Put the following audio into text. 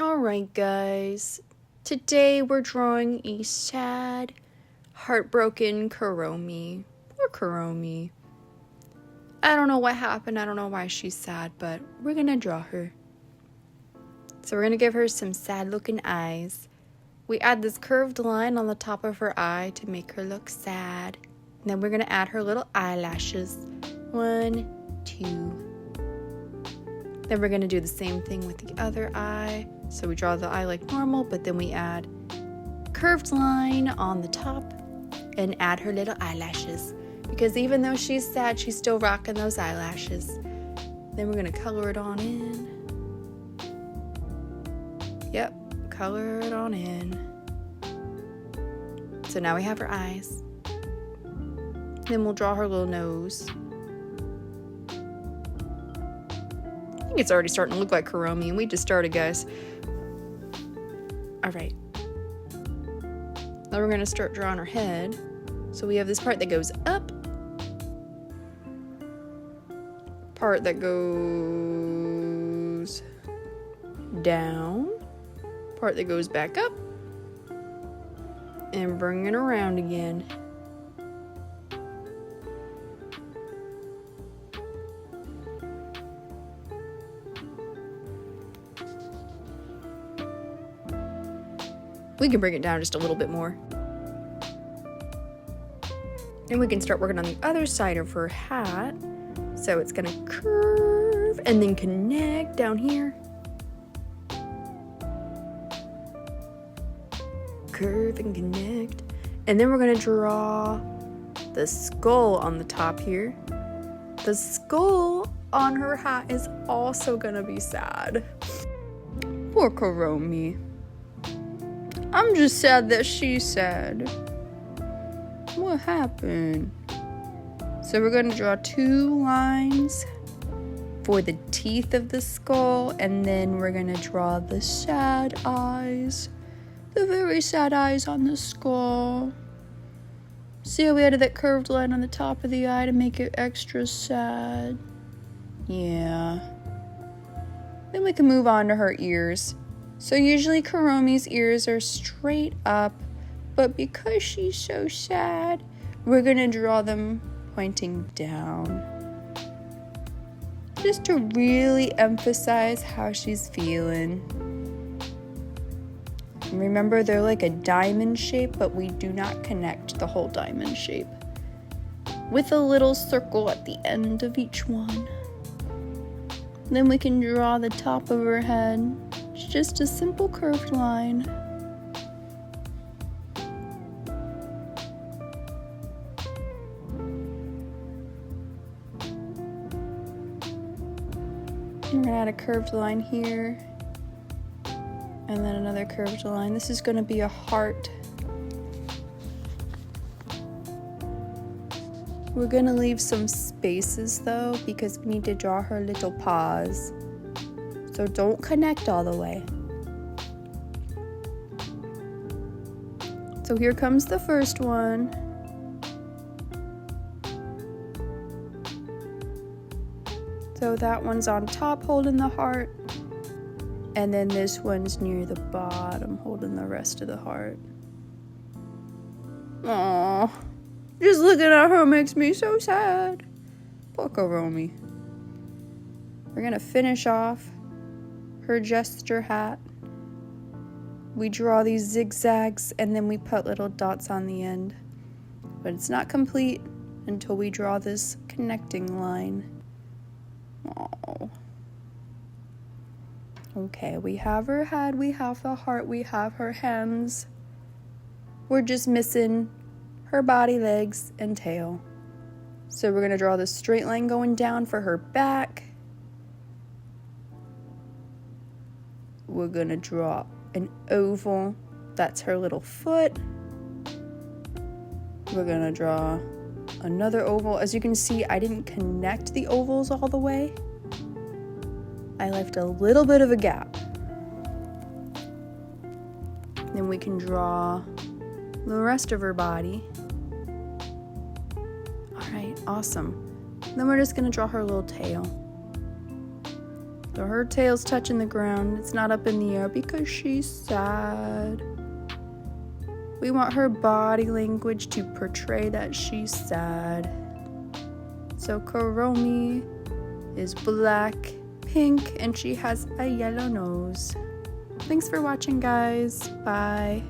Alright guys, today we're drawing a sad, heartbroken Kuromi. Poor Kuromi. I don't know what happened, I don't know why she's sad, but we're gonna draw her. So we're gonna give her some sad looking eyes. We add this curved line on the top of her eye to make her look sad. And then we're gonna add her little eyelashes. 1, 2. Then we're gonna do the same thing with the other eye. So we draw the eye like normal, but then we add curved line on the top and add her little eyelashes. Because even though she's sad, she's still rocking those eyelashes. Then we're gonna color it on in. Yep, color it on in. So now we have her eyes. Then we'll draw her little nose. I think it's already starting to look like Kuromi, and we just started, guys. Alright. Now we're going to start drawing her head. So we have this part that goes up. Part that goes down. Part that goes back up. And bring it around again. We can bring it down just a little bit more. And we can start working on the other side of her hat. So it's gonna curve and then connect down here. Curve and connect. And then we're gonna draw the skull on the top here. The skull on her hat is also gonna be sad. Poor Kuromi. I'm just sad that she's sad. What happened? So we're going to draw 2 lines for the teeth of the skull, and then we're going to draw the sad eyes. The very sad eyes on the skull. See how we added that curved line on the top of the eye to make it extra sad? Yeah. Then we can move on to her ears. So usually Kuromi's ears are straight up, but because she's so sad, we're gonna draw them pointing down. Just to really emphasize how she's feeling. And remember, they're like a diamond shape, but we do not connect the whole diamond shape. With a little circle at the end of each one. Then we can draw the top of her head. It's just a simple curved line. We're gonna add a curved line here. And then another curved line. This is gonna be a heart. We're gonna leave some spaces though, because we need to draw her little paws. So don't connect all the way. So here comes the first one. So that one's on top holding the heart. And then this one's near the bottom holding the rest of the heart. Aww. Just looking at her makes me so sad. Poor Kuromi. We're gonna finish off her gesture hat. We draw these zigzags and then we put little dots on the end. But it's not complete until we draw this connecting line. Oh. Okay, we have her head, we have the heart, we have her hands. We're just missing her body, legs, and tail. So we're gonna draw this straight line going down for her back. We're gonna draw an oval. That's her little foot. We're gonna draw another oval. As you can see, I didn't connect the ovals all the way. I left a little bit of a gap. Then we can draw the rest of her body. All right, awesome. Then we're just gonna draw her little tail. So her tail's touching the ground. It's not up in the air because she's sad. We want her body language to portray that she's sad. So Kuromi is black, pink, and she has a yellow nose. Thanks for watching, guys. Bye.